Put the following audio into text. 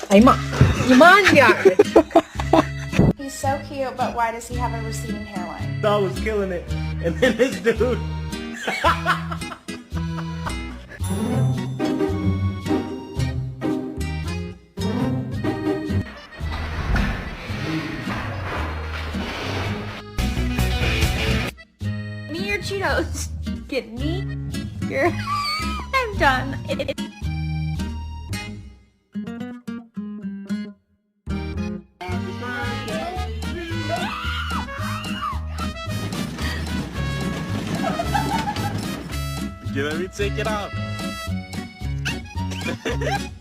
哎呀妈，你慢点儿。 He's so cute, but why does he have a receding hairline? Dog was killing it, and then this dude. Me your Cheetos. Give me your... I'm done. Let me take it off.